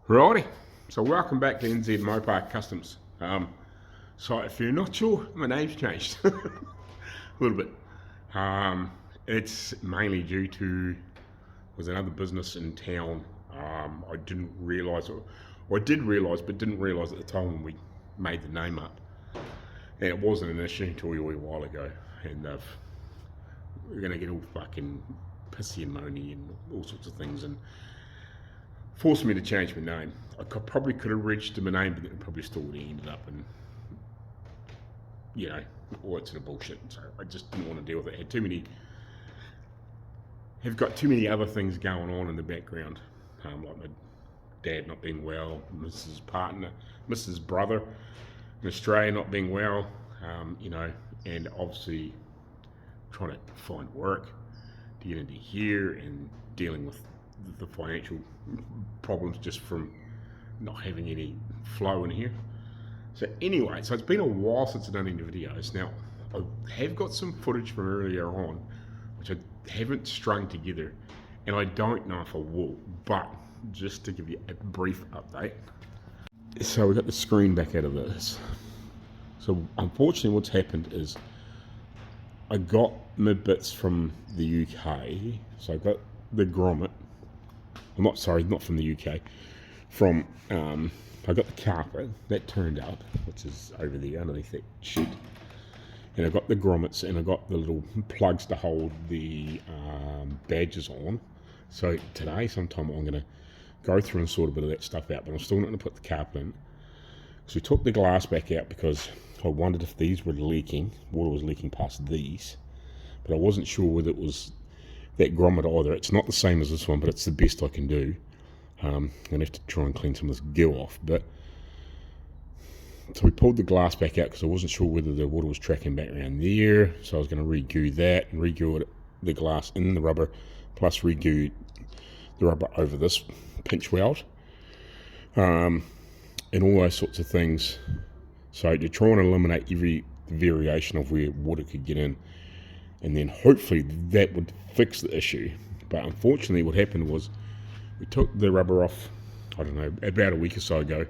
Righty, so welcome back to NZ Mopar Customs. So if you're not sure, my name's changed a little bit. It's mainly due to was another business in town. I didn't realise, or I did realise, but didn't realise at the time when we made the name up. And it wasn't an issue until a wee while ago, and we're going to get all fucking pissy and moany and all sorts of things, and forced me to change my name. I probably could have registered my name, but it probably still would have ended up in, all that sort of bullshit. So I just didn't want to deal with it. Have got too many other things going on in the background, like my dad not being well, Mrs. brother in Australia not being well, and obviously trying to find work to get into here and dealing with the financial problems just from not having any flow in here. So anyway, so it's been a while since I've done any videos. Now, I have got some footage from earlier on, which I haven't strung together, and I don't know if I will, but just to give you a brief update. So we got the screen back out of this. So unfortunately what's happened is I got my bits from the UK. So I got the grommet. I'm not from the UK. I got the carpet that turned up, which is over there underneath that sheet, and I got the grommets, and I got the little plugs to hold the badges on. So today, sometime, I'm going to go through and sort a bit of that stuff out, but I'm still not going to put the carpet in. So we took the glass back out because I wondered if these were leaking, water was leaking past these, but I wasn't sure whether it was that grommet either. It's not the same as this one, but it's the best I can do. I'm going to have to try and clean some of this gill off. But so we pulled the glass back out because I wasn't sure whether the water was tracking back around there. So I was going to re-goo that and re-goo the glass in the rubber, plus re-goo the rubber over this pinch weld, and all those sorts of things. So to try and eliminate every variation of where water could get in, and then hopefully that would fix the issue. But unfortunately what happened was we took the rubber off, I don't know, about a week or so ago,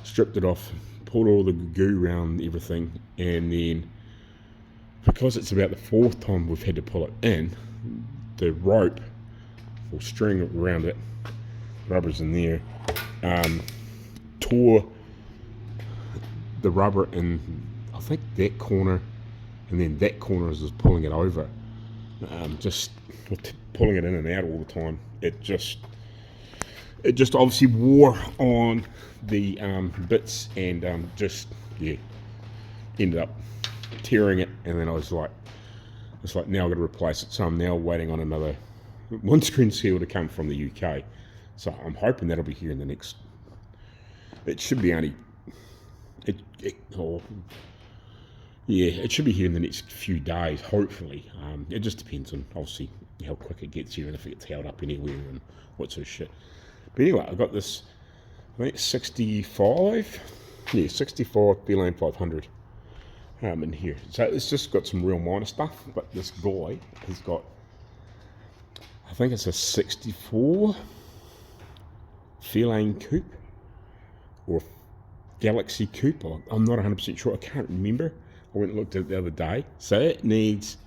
stripped it off, pulled all the goo around everything, and then because it's about the fourth time we've had to pull it in, the rope or string around it, rubber's in there, tore the rubber in, I think, that corner, and then that corner is just pulling it over, just pulling it in and out all the time. It just obviously wore on the bits, and ended up tearing it. And then it's like now I've got to replace it. So I'm now waiting on another windscreen seal to come from the UK. So I'm hoping that'll be here in the next. It should be only. It should be here in the next few days, hopefully. It just depends on, obviously, how quick it gets here and if it gets held up anywhere and what sort of shit. But anyway, I got this, I think it's 65 Fairlane 500 in here. So it's just got some real minor stuff, but this guy has got, I think it's a 64 Fairlane coupe, or Galaxy coupe. I'm not 100% sure, I can't remember. I went and looked at it the other day. So it needs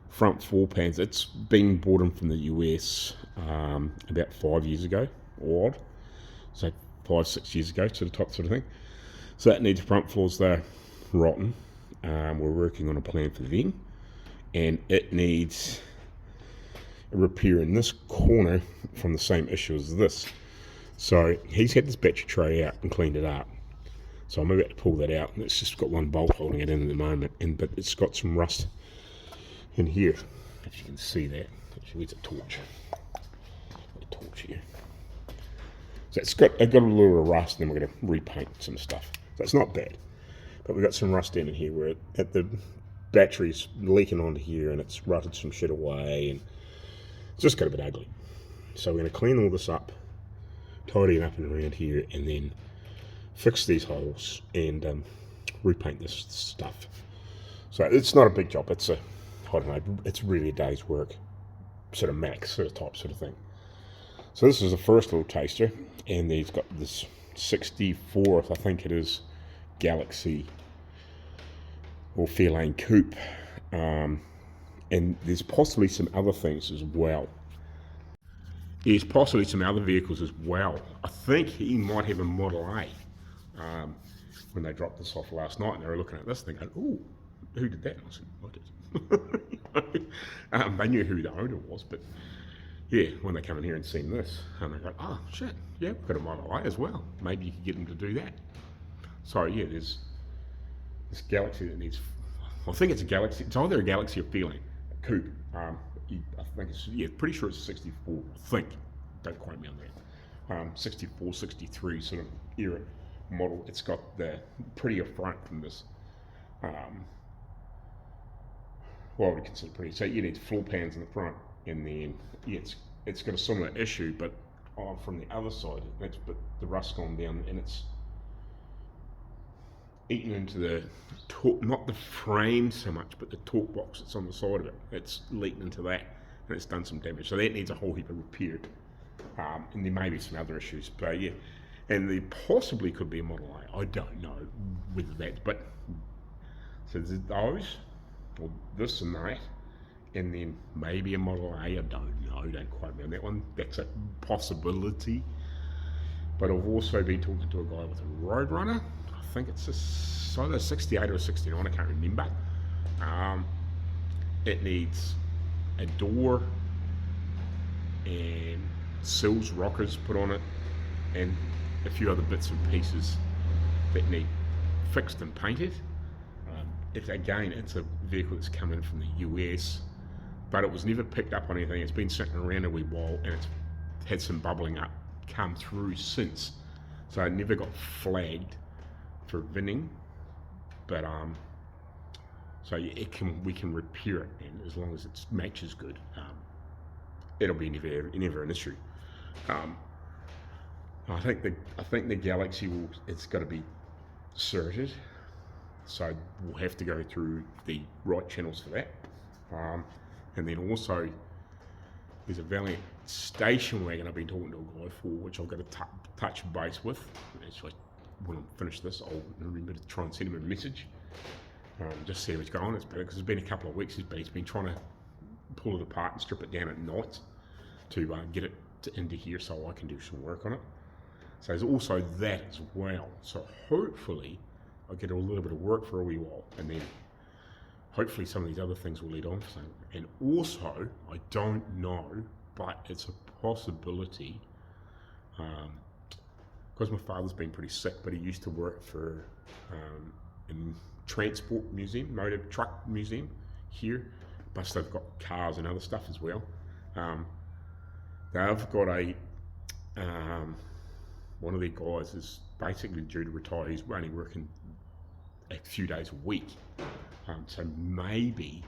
front floor pans. It's been brought in from the US about 5 years ago, or odd. So 5-6 years ago, to the top sort of thing. So that needs front floors. They're rotten. We're working on a plan for them. And it needs a repair in this corner from the same issue as this. So he's had this battery tray out and cleaned it up. So I'm about to pull that out, and it's just got one bolt holding it in at the moment, but it's got some rust in here, if you can see that. Actually, where's a torch? A torch here. So I've got a little rust, and then we're going to repaint some stuff. So it's not bad, but we've got some rust in here where the battery's leaking onto here, and it's rutted some shit away, and it's just got a bit ugly. So we're going to clean all this up, tidy it up and around here, and then fix these holes and repaint this stuff. So it's not a big job. It's it's really a day's work, sort of max, sort of type sort of thing. So this is the first little taster, and he's got this 64th, I think it is, Galaxy or Fairlane coupe, and there's possibly some other things as well. There's possibly some other vehicles as well. I think he might have a Model A. When they dropped this off last night, and they were looking at this, and they go, "Oh, who did that?" And I said, "I did." They knew who the owner was, but yeah, when they come in here and seen this, and they go, "Oh shit, yeah, we've got a Model A as well. Maybe you could get them to do that." So yeah, there's this Galaxy that needs. I think it's a Galaxy. It's either a Galaxy or Fairlane coupe. I think it's, yeah, pretty sure it's a 64. I think. Don't quote me on that. 64, 63 sort of era model. It's got the prettier front from this. Well, I would consider pretty. So you need floor pans in the front, and then yeah, it's got a similar issue, but from the other side, but the rust's gone down, and it's eaten into the not the frame so much, but the torque box that's on the side of it. It's leaked into that, and it's done some damage. So that needs a whole heap of repair, and there may be some other issues, but yeah. And there possibly could be a Model A. I don't know whether that's, but so there's those, or this and that, and then maybe a Model A. I don't know. Don't quote me on that one. That's a possibility. But I've also been talking to a guy with a Roadrunner. I think it's either 68 or 69. I can't remember. It needs a door and sills, rockers put on it, and a few other bits and pieces that need fixed and painted. It's a vehicle that's come in from the US, but it was never picked up on anything. It's been sitting around a wee while, and it's had some bubbling up come through since, so it never got flagged for vinning. But so yeah, we can repair it, and as long as its match is good, it'll be never an issue. I think the Galaxy it's got to be certed, so we'll have to go through the right channels for that. And then also there's a Valiant station wagon I've been talking to a guy for, which I've got to touch base with. Actually, when I finish this, I'll remember to try and send him a message, just see how it's going. Because it's been a couple of weeks, he's been trying to pull it apart and strip it down at night to get it into here so I can do some work on it. So there's also that as well. So hopefully I'll get a little bit of work for a wee while, and then hopefully some of these other things will lead on for something. And also, I don't know, but it's a possibility, because my father's been pretty sick, but he used to work for a transport museum, motor truck museum here, plus they've got cars and other stuff as well. They've got one of their guys is basically due to retire. He's only working a few days a week, so maybe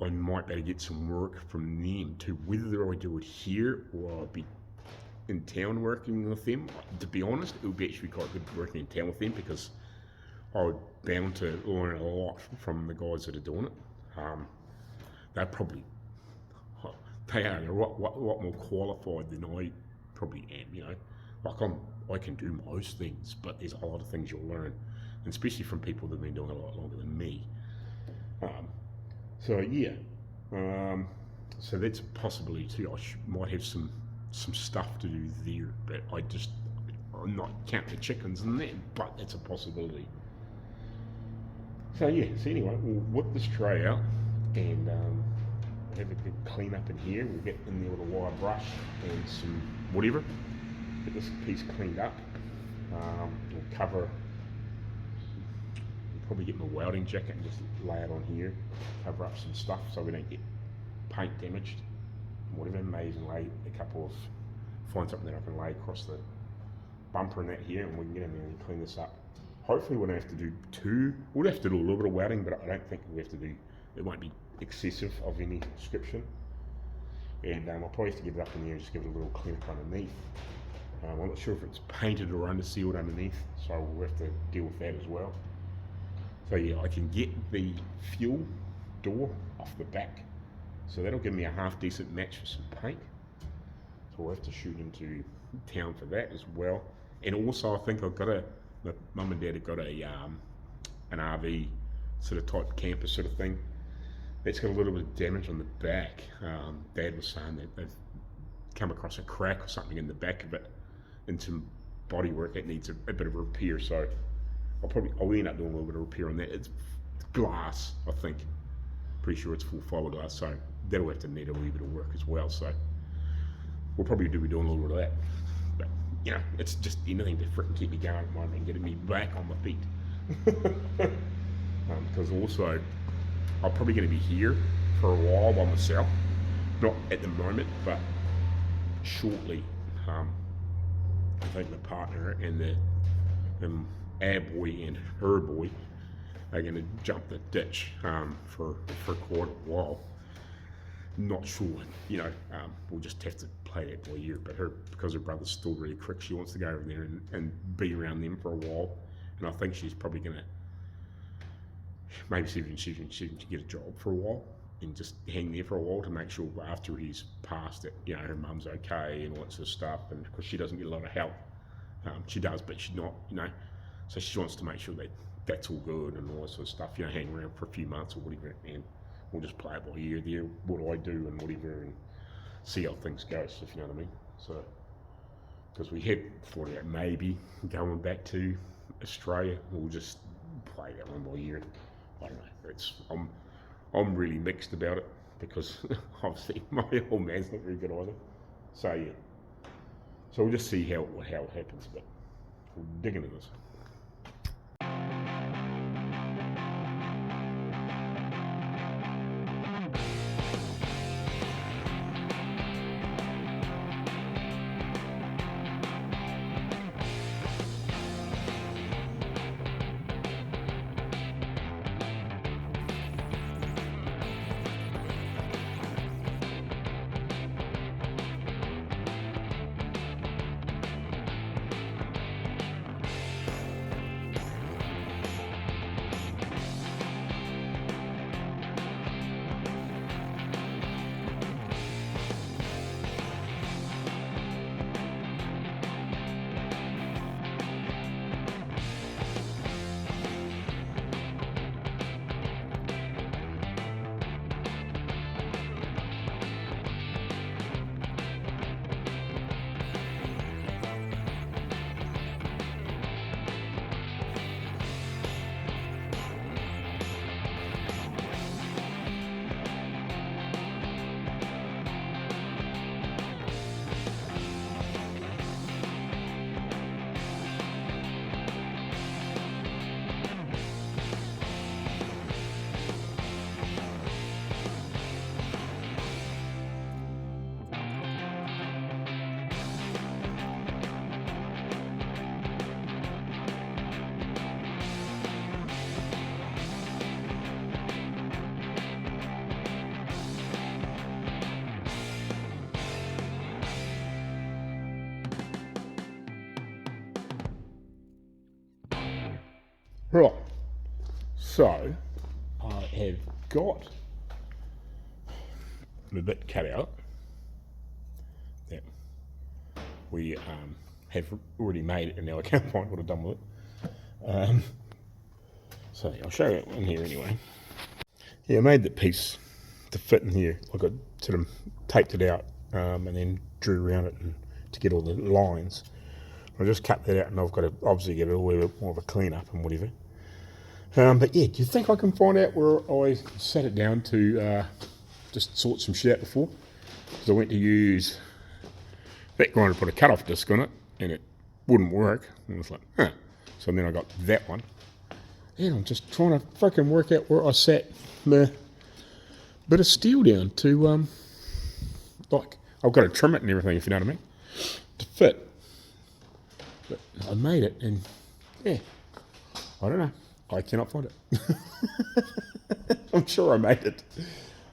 I might be able to get some work from them too. Whether I do it here or I'll be in town working with them, to be honest, it would be actually quite good working in town with them, because I would bound to learn a lot from the guys that are doing it. They are a lot more qualified than I probably am, Like I can do most things, but there's a lot of things you'll learn, and especially from people that have been doing it a lot longer than me. So yeah, so that's a possibility too. I might have some stuff to do there, but I'm not counting the chickens in that, but it's a possibility. So yeah, so anyway, we'll whip this tray out and have a good clean up in here. We'll get in there with a wire brush and some whatever. Get this piece cleaned up. We'll cover. We'll probably get my welding jacket and just lay it on here. Cover up some stuff so we don't get paint damaged. Whatever. Maybe even lay find something that I can lay across the bumper and that here, and we can get in there and clean this up. Hopefully we don't have to do we'll have to do a little bit of welding, but I don't think we have to do, it won't be excessive of any description. And I'll probably have to get it up in there and just give it a little clean up underneath. I'm not sure if it's painted or under-sealed underneath, so we'll have to deal with that as well. So yeah, I can get the fuel door off the back, so that'll give me a half decent match for some paint. So we'll have to shoot into town for that as well. And also I think my mum and dad have got an RV sort of type camper sort of thing. That's got a little bit of damage on the back. Dad was saying that they've come across a crack or something in the back of it, and some bodywork that needs a bit of repair. So I'll end up doing a little bit of repair on that. It's glass, I think. Pretty sure it's full fiberglass, so that'll have to need a wee bit of work as well. So we'll probably be doing a little bit of that. But you know, it's just anything to frickin' keep me going at the moment and getting me back on my feet. Because also I'm probably going to be here for a while by myself, not at the moment, but shortly. I think my partner and our boy and her boy are going to jump the ditch for quite a while. Not sure, you know, we'll just have to play that by ear. But because her brother's still really quick, she wants to go over there and be around them for a while. And I think she's probably going to maybe see if she can get a job for a while and just hang there for a while to make sure after he's passed it, you know, her mum's okay and all that sort of stuff. And because she doesn't get a lot of help, she does, but she's not, you know. So she wants to make sure that that's all good and all that sort of stuff, you know, hang around for a few months or whatever, and we'll just play it by ear there, what do I do and whatever, and see how things go, if you know what I mean. So, because we had thought about maybe going back to Australia, we'll just play that one by ear. I don't know, I'm really mixed about it, because obviously my old man's not very good either. So yeah, so we'll just see how it happens, but we'll dig into this. Right, so I have got the bit cut out that we have already made it, and now I can't find what I've done with it. So I'll show you in here anyway. Yeah, I made the piece to fit in here. I got sort of taped it out and then drew around it to get all the lines. I just cut that out, and I've got to obviously get a little bit more of a clean up and whatever. But yeah, do you think I can find out where I sat it down to just sort some shit out before? Because I went to use that grinder to put a cut-off disc on it, and it wouldn't work. And I was like, huh. So then I got that one. And I'm just trying to fucking work out where I sat the bit of steel down to, like, I've got to trim it and everything, if you know what I mean, to fit. But I made it, and yeah, I don't know. I cannot find it. I'm sure I made it.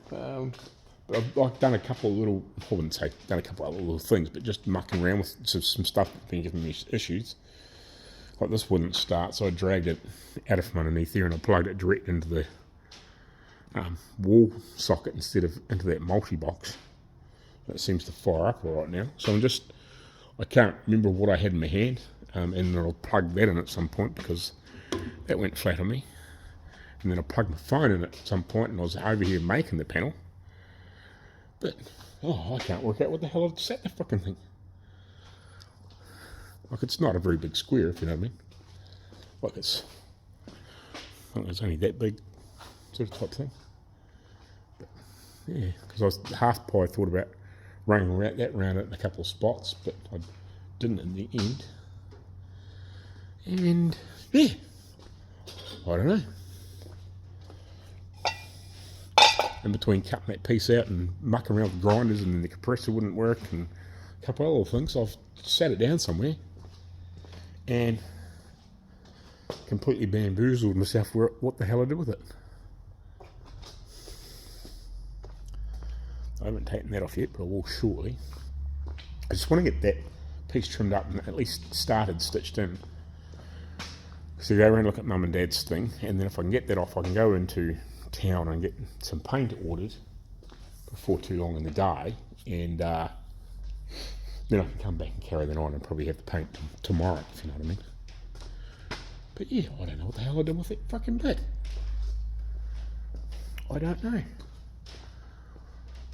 But I've done a couple of little, I wouldn't say done a couple of little things, but just mucking around with some stuff that's been giving me issues. Like this wouldn't start, so I dragged it out of from underneath there and I plugged it direct into the wall socket instead of into that multi-box. That seems to fire up all right now. So I can't remember what I had in my hand, and then I'll plug that in at some point because that went flat on me. And then I plugged my phone in at some point, and I was over here making the panel. But, I can't work out what the hell I've set the fucking thing. Like, it's not a very big square, if you know what I mean. Like, I think it's only that big, sort of type thing. But, yeah, because I was half pie thought about running around it in a couple of spots, but I didn't in the end. And, yeah, I don't know. In between cutting that piece out and mucking around with grinders, and then the compressor wouldn't work, and a couple of other things, I've sat it down somewhere and completely bamboozled myself what the hell I did with it. I haven't taken that off yet, but I will shortly. I just want to get that piece trimmed up and at least started, stitched in. So go around and look at Mum and Dad's thing, and then if I can get that off, I can go into town and get some paint ordered before too long in the day, and then I can come back and carry that on and probably have the paint tomorrow, if you know what I mean. But yeah, I don't know what the hell I did with that fucking bit. I don't know.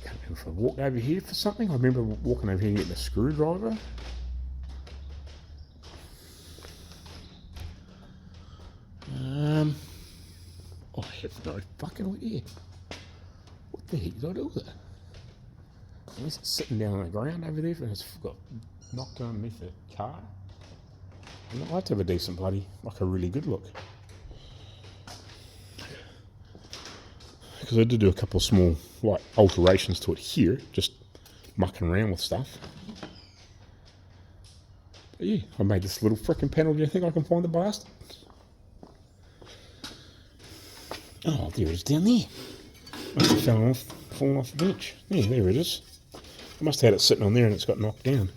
Can't remember if I walked over here for something. I remember walking over here and getting a screwdriver. I have no fucking idea. What the heck did I do with it? Unless it's sitting down on the ground over there and it's got knocked underneath the car. I'd like to have a decent bloody, like a really good look. Because I did do a couple of small like alterations to it here, just mucking around with stuff. But yeah, I made this little frickin' panel. Do you think I can find the bastard? Oh, there it is down there. Must have fallen off the bench. Yeah, there it is. I must have had it sitting on there and it's got knocked down.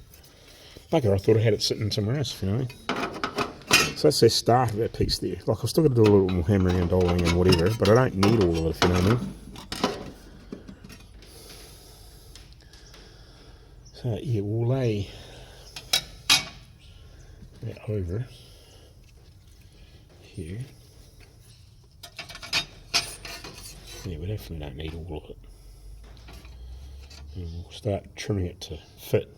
Bugger, I thought I had it sitting somewhere else, if you know what I mean. So that's the start of that piece there. Like, I've still got to do a little more hammering and doling and whatever, but I don't need all of it, if you know what I mean. So, yeah, we'll lay that over here. Yeah, we definitely don't need all of it. And we'll start trimming it to fit.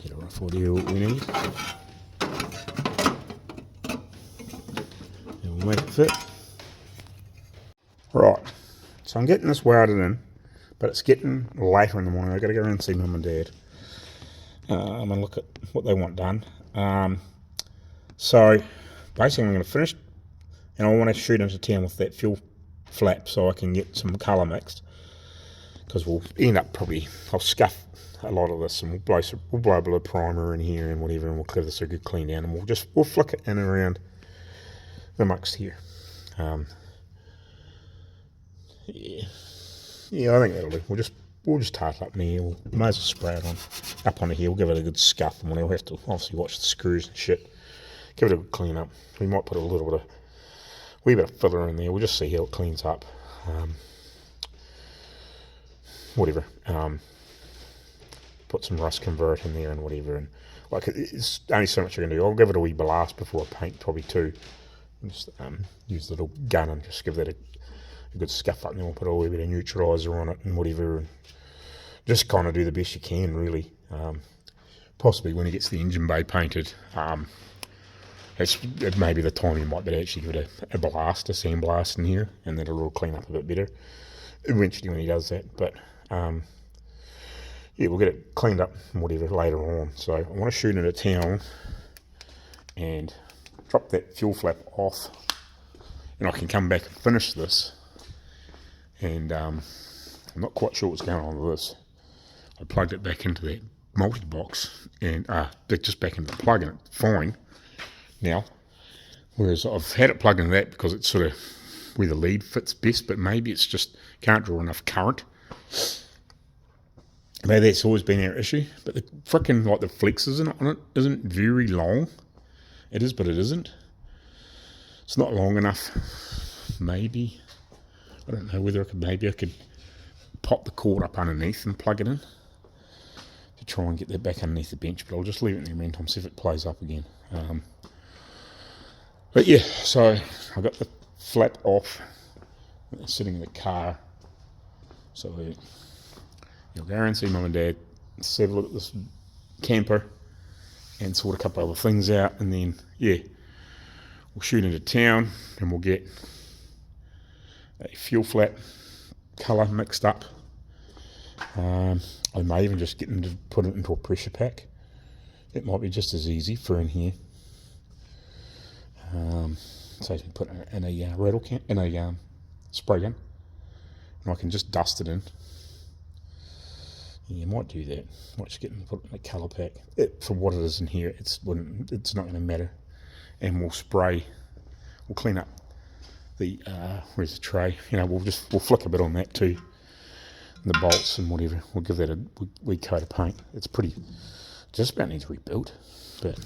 Get a rough idea what we need. And we'll make it fit. Right, so I'm getting this welded in, but it's getting later in the morning. I've got to go around and see Mum and Dad. I'm going to look at what they want done. So basically I'm going to finish, and I want to shoot into town with that fuel flap so I can get some colour mixed, because we'll end up probably, I'll scuff a lot of this and we'll blow a bit of primer in here and whatever, and we'll give this a good clean down, and we'll flick it in and around the mix here. Yeah, I think that'll do. We'll just tarp up in here. We'll might as well spray it on up on the here. We'll give it a good scuff, and we'll have to obviously watch the screws and shit. Give it a good clean up. We might put a wee bit of filler in there. We'll just see how it cleans up. Whatever. Put some rust convert in there and whatever. And like, it's only so much I can do. I'll give it a wee blast before I paint, probably too. Just use the little gun and just give that a good scuff up, and then we'll put a wee bit of neutralizer on it and whatever, and just kind of do the best you can, really. Possibly when he gets the engine bay painted, it may be the time you might actually give it a blast, a sandblast in here, and then it'll clean up a bit better eventually when he does that. But yeah, we'll get it cleaned up and whatever later on. So I want to shoot into town and drop that fuel flap off, and I can come back and finish this. And I'm not quite sure what's going on with this. I plugged it back into that multi-box, and just back into the plug, and it's fine now. Whereas I've had it plugged into that because it's sort of where the lead fits best, but maybe it's just can't draw enough current. Maybe that's always been our issue. But the frickin' like the flexes on it isn't very long. It is, but it isn't. It's not long enough, maybe. I don't know whether maybe I could pop the cord up underneath and plug it in to try and get that back underneath the bench, but I'll just leave it in the meantime, see if it plays up again. But yeah, so I got the flap off, it's sitting in the car, so you'll go and see Mum and Dad, see a look at this camper and sort a couple other things out, and then yeah, we'll shoot into town and we'll get a fuel flap colour mixed up. I may even just get them to put it into a pressure pack. It might be just as easy for in here. So I can put it in a rattle can, in a spray gun, and I can just dust it in. Yeah, might do that. Might just get them to put it in a colour pack. For what it is in here, it's not going to matter. And we'll spray. We'll clean up the where's the tray? You know, we'll flick a bit on that too. And the bolts and whatever. We'll give that a wee coat of paint. It's pretty. Just about needs rebuilt, but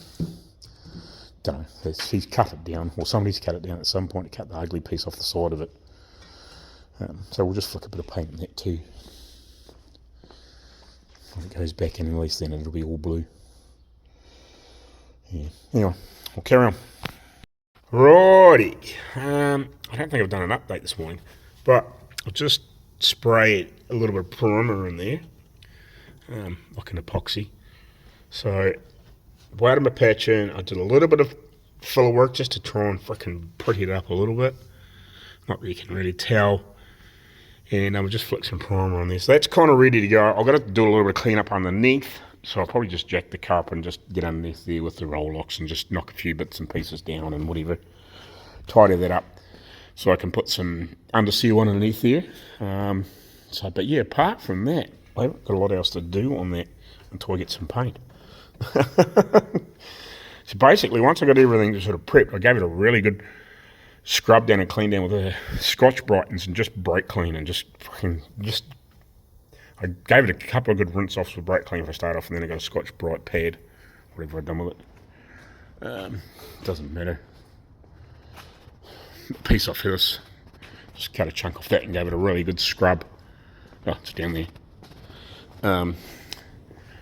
don't know. He's cut it down, or somebody's cut it down at some point to cut the ugly piece off the side of it. So we'll just flick a bit of paint in that too. When it goes back in, at least then it'll be all blue. Yeah. Anyway, we'll carry on. Righty. I don't think I've done an update this morning, but I'll just spray a little bit of primer in there, like an epoxy. So, waited my patch in. I did a little bit of filler work just to try and freaking pretty it up a little bit. Not that you can really tell. And I'll just flick some primer on there. So that's kind of ready to go. I've got to do a little bit of cleanup underneath. So I'll probably just jack the car up and just get underneath there with the roll locks and just knock a few bits and pieces down and whatever. Tidy that up so I can put some under seal underneath there. But yeah, apart from that, I haven't got a lot else to do on that until I get some paint. So basically, once I got everything just sort of prepped, I gave it a really good scrub down and clean down with a Scotch Brightens and just brake clean and I gave it a couple of good rinse offs with brake clean if I start off, and then I got a Scotch Bright pad, whatever I've done with it. Doesn't matter. A piece off this, just cut a chunk off that and gave it a really good scrub. Oh, it's down there.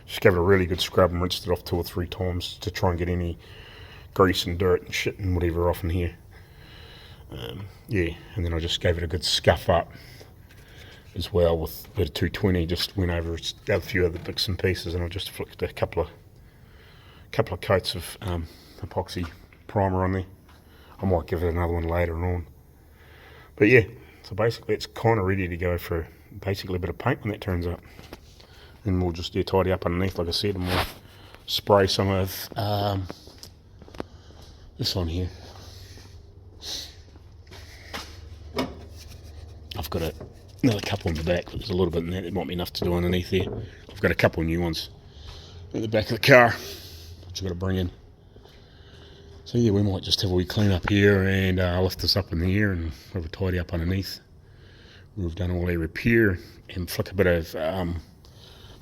Just gave it a really good scrub and rinsed it off 2 or 3 times to try and get any grease and dirt and shit and whatever off in here. Yeah, and then I just gave it a good scuff up as well with a bit of 220. Just went over a few other bits and pieces, and I just flicked a couple of coats of epoxy primer on there. I might give it another one later on. But yeah, so basically it's kind of ready to go for basically a bit of paint when that turns up. And we'll just tidy up underneath, like I said, and we'll spray some of this on here. I've got another couple in the back, but there's a little bit in there. It might be enough to do underneath there. I've got a couple of new ones at the back of the car, which I've got to bring in. So yeah, we might just have a wee clean up here and lift this up in the air and have a tidy up underneath. We've done all our repair and flick a bit of,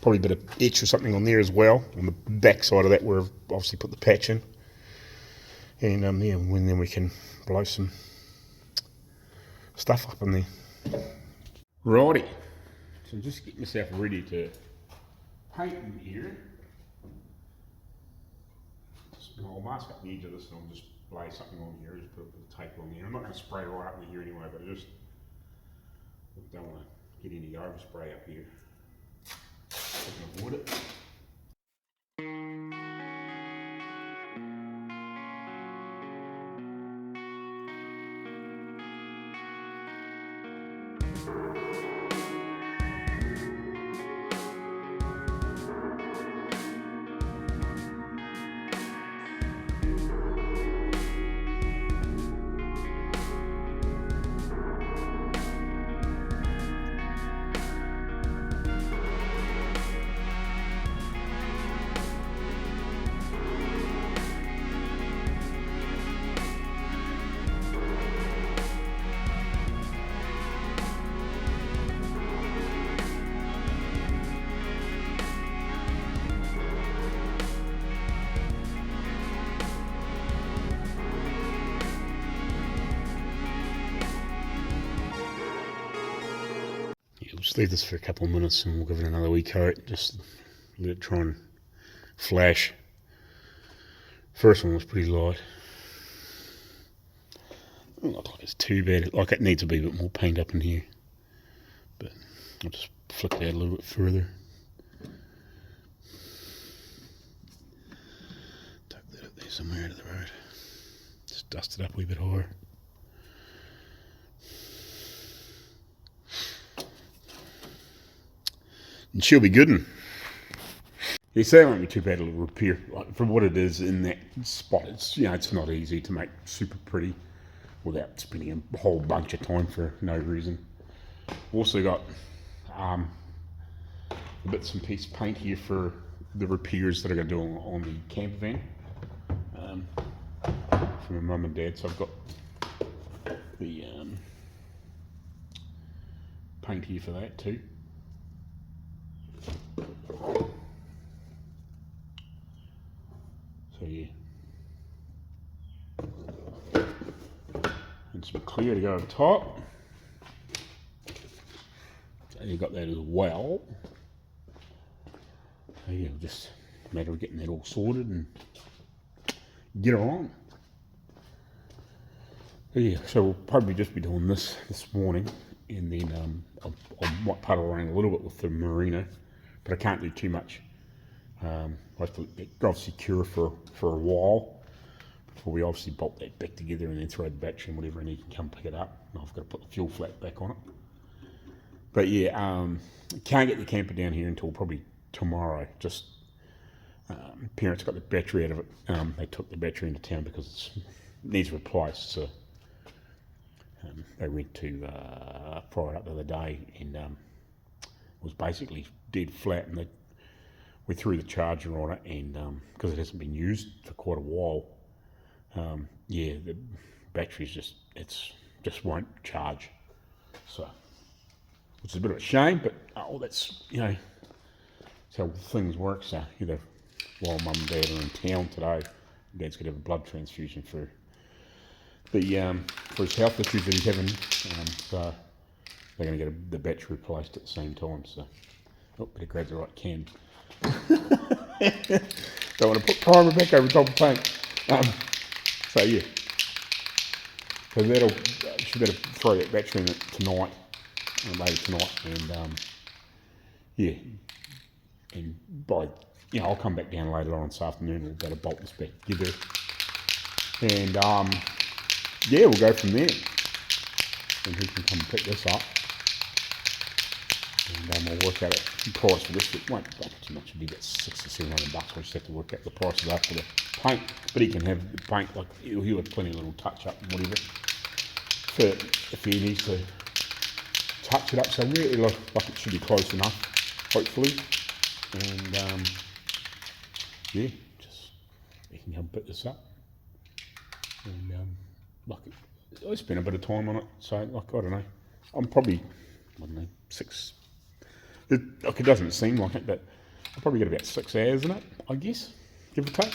probably a bit of etch or something on there as well. On the back side of that, where I've obviously put the patch in. And yeah, and then we can blow some stuff up in there. Righty, so just get myself ready to paint in here. I'll mask up the edge of this and I'll just lay something on here, just put a bit of tape on here. I'm not going to spray right up in here anyway, but I just don't want to get any overspray up here. I can avoid it. just leave this for a couple of minutes and we'll give it another wee coat. Just let it try and flash. First one was pretty light. Doesn't look like it's too bad. Like it needs a bit more paint up in here. But I'll just flick it out a little bit further. Tuck that up there somewhere out of the road. Just dust it up a wee bit higher. And she'll be good. Yeah, so that won't be too bad a little repair. Like, for what it is in that spot, it's, you know, it's not easy to make super pretty without spending a whole bunch of time for no reason. Also got bits and pieces of paint here for the repairs that I'm going to do on the camper van from my mum and dad. So I've got the paint here for that too. So yeah, and some clear to go over top. So you got that as well. So yeah, just a matter of getting that all sorted and get her on. So yeah, so we'll probably just be doing this morning, and then I might puddle around a little bit with the merino, but I can't do too much. I have to obviously cure for a while before we obviously bolt that back together and then throw the battery and whatever, and he can come pick it up. And I've got to put the fuel flat back on it. But yeah, can't get the camper down here until probably tomorrow. Just parents got the battery out of it. They took the battery into town because it needs replaced. So they went to fire it up the other day, and it was basically dead flat, and we threw the charger on it, and because it hasn't been used for quite a while, yeah, the battery's just won't charge. So, which is a bit of a shame, but that's, you know, that's how things work. So either while mum and dad are in town today, dad's going to have a blood transfusion for his health issues that he's having. So they're going to get the battery replaced at the same time. So, better grab the right can. Don't want to put primer back over top of paint. So yeah, so should better throw that battery in it tonight, later tonight, and yeah, and by, you know, I'll come back down later on this afternoon. We'll better bolt this back together, and yeah, we'll go from there. And he can come and pick this up, and we'll work out the price for this. It won't be too much. It'll be about $600 or $700. We'll just have to work out the prices after the paint. But he can have the paint, like he'll have plenty of little touch up and whatever. So if he needs to touch it up somewhere, it'll look like it should be close enough, hopefully. And yeah, just he can come pick this up. And like I spent a bit of time on it, so like I don't know. I'm probably, I don't know, it doesn't seem like it, but I'll probably get about 6 hours in it, I guess, give or take.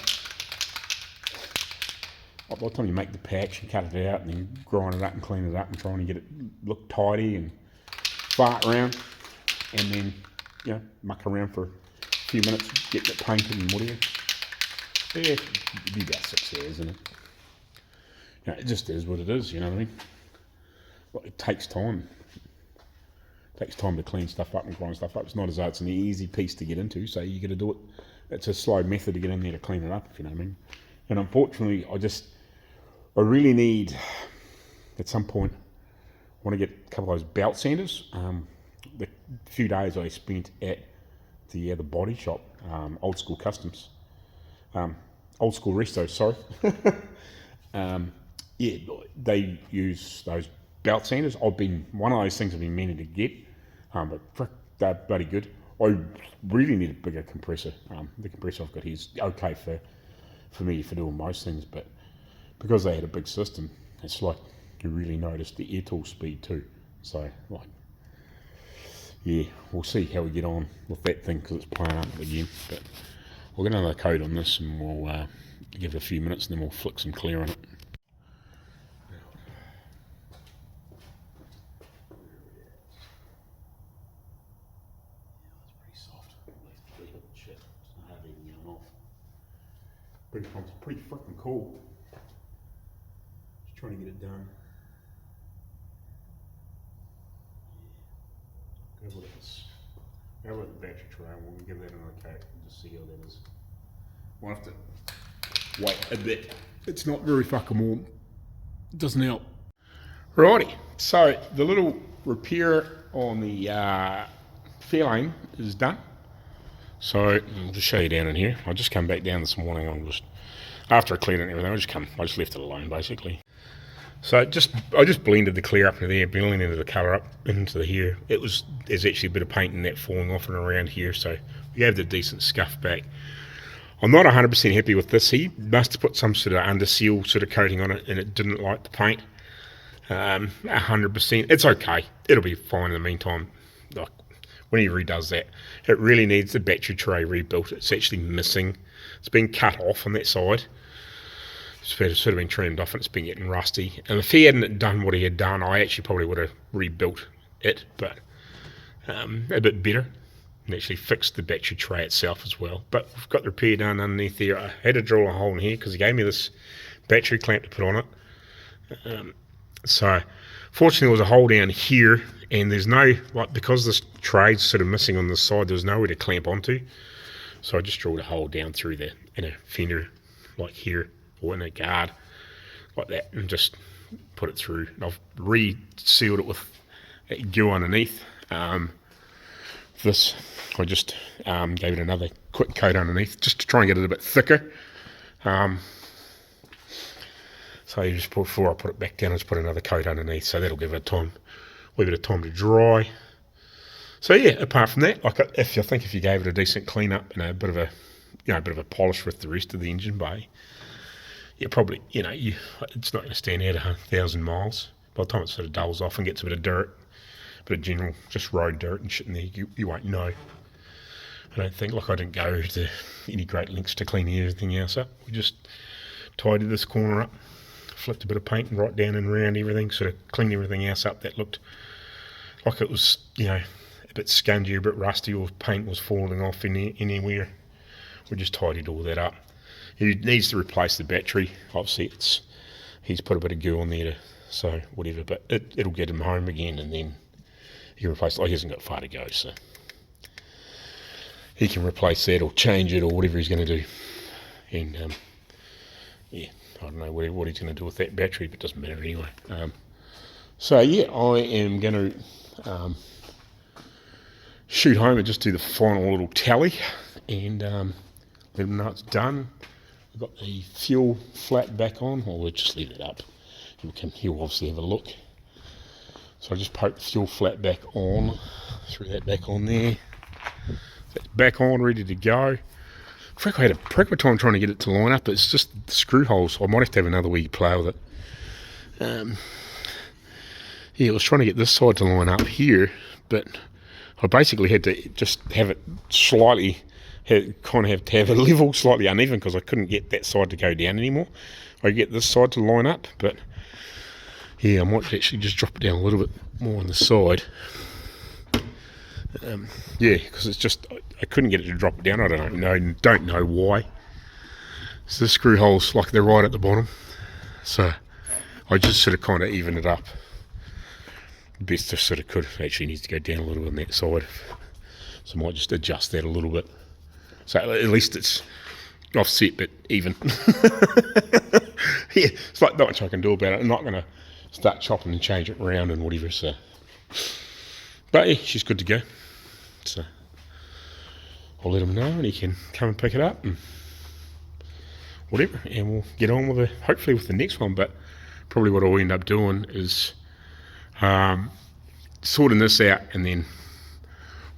By the time you make the patch and cut it out and then grind it up and clean it up and trying to get it look tidy and fart around, and then, you know, muck around for a few minutes, get it painted and whatever. Yeah, it'd be about 6 hours in it. You know, it just is what it is, you know what I mean? Well, it takes time. It takes time to clean stuff up and grind stuff up. It's not as though it's an easy piece to get into, so you got to do it. It's a slow method to get in there to clean it up, if you know what I mean. And unfortunately, I really need, at some point, I want to get a couple of those belt sanders. The few days I spent at the body shop, Old School Customs, Old School Resto, sorry. Yeah, they use those belt sanders. One of those things I've been meaning to get, but frick, they're bloody good. I really need a bigger compressor. The compressor I've got here is okay for me for doing most things, but because they had a big system, it's like you really notice the air tool speed too. So, like, yeah, we'll see how we get on with that thing because it's playing up again. But we'll get another coat on this and we'll give it a few minutes and then we'll flick some clear on it. pretty freaking cool. Just trying to get it done. Go with this. Go with the battery tray. We'll give that another coat and just see how that is. We'll have to wait a bit. It's not very fucking warm. It doesn't help. Righty. So the little repair on the Fairlane is done. So I'll just show you down in here. I just come back down this morning. I'm just after I cleared it and everything. I just left it alone basically. So I just blended the clear up into there, blended the colour up into here. There's actually a bit of paint in that falling off and around here, so we gave it a decent scuff back. I'm not 100% happy with this. He must have put some sort of under seal sort of coating on it, and it didn't like the paint. 100%. It's okay. It'll be fine in the meantime. Like when he redoes that, it really needs the battery tray rebuilt. It's actually missing. It's been cut off on that side. It's sort of been trimmed off and it's been getting rusty. And if he hadn't done what he had done, I actually probably would have rebuilt it, but a bit better, and actually fixed the battery tray itself as well. But we've got the repair done underneath there. I had to drill a hole in here because he gave me this battery clamp to put on it. So fortunately there was a hole down here, and there's no, like, because this tray's sort of missing on the side, there's nowhere to clamp onto. So I just drilled a hole down through there in a fender like here, or in a guard like that, and just put it through. And I've re-sealed it with goo underneath. This, I just gave it another quick coat underneath just to try and get it a bit thicker. So you just before I put it back down, I just put another coat underneath, so that'll give it a wee bit of time to dry. So yeah, apart from that, like if you gave it a decent clean up and a bit of a polish with the rest of the engine bay, you probably, it's not going to stand out 1,000 miles. By the time it sort of dulls off and gets a bit of dirt, a bit of general just road dirt and shit in there, you won't know. I don't think, like I didn't go to any great lengths to clean everything else up. We just tidied this corner up, flipped a bit of paint right down and around everything, sort of cleaned everything else up that looked like it was, a bit scungy, a bit rusty, or paint was falling off anywhere. We just tidied all that up. He needs to replace the battery. Obviously, he's put a bit of goo on there, so whatever. But it'll get him home again, and then he can replace it. He hasn't got far to go, so he can replace that or change it or whatever he's going to do. And I don't know what he's going to do with that battery, but it doesn't matter anyway. So yeah, I am going to shoot home and just do the final little tally and let him know it's done. I've got the fuel flat back on, or we'll just leave it up. He'll obviously have a look. So I just poked the fuel flat back on, threw that back on there. That's back on, ready to go. I had a prick of time trying to get it to line up. It's just the screw holes. I might have to have another wee play with it. I was trying to get this side to line up here, but I basically had to just have it slightly, kind of have to have it level slightly uneven because I couldn't get that side to go down anymore. I get this side to line up, but yeah, I might actually just drop it down a little bit more on the side. Because it's just, I couldn't get it to drop it down. I don't know why. So the screw holes, like, they're right at the bottom. So I just sort of kind of even it up. Best I sort of could. Actually needs to go down a little bit on that side. So I might just adjust that a little bit. So at least it's offset but even. Yeah, it's like not much I can do about it. I'm not going to start chopping and change it around and whatever. So, but yeah, she's good to go. So I'll let him know and he can come and pick it up and whatever, and we'll get on with hopefully with the next one. But probably what I'll end up doing is sorting this out, and then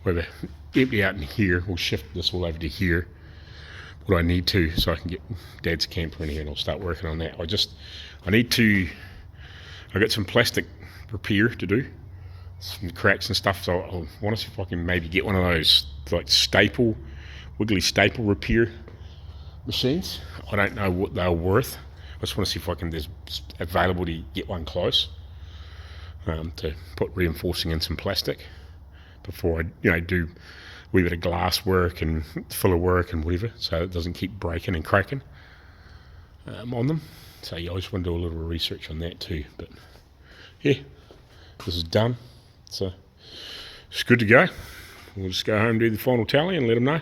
whether empty out in here, we'll shift this all over to here what I need to, so I can get Dad's camper in here, and I'll start working on that. I got some plastic repair to do, some cracks and stuff, so I want to see if I can maybe get one of those like wiggly staple repair machines. I don't know what they're worth. I just want to see if there's available to get one close, to put reinforcing in some plastic before I do a wee bit of glass work and filler work and whatever, so it doesn't keep breaking and cracking. on them. So yeah, I just want to do a little research on that too. But yeah, this is done. So it's good to go. We'll just go home, do the final tally and let them know.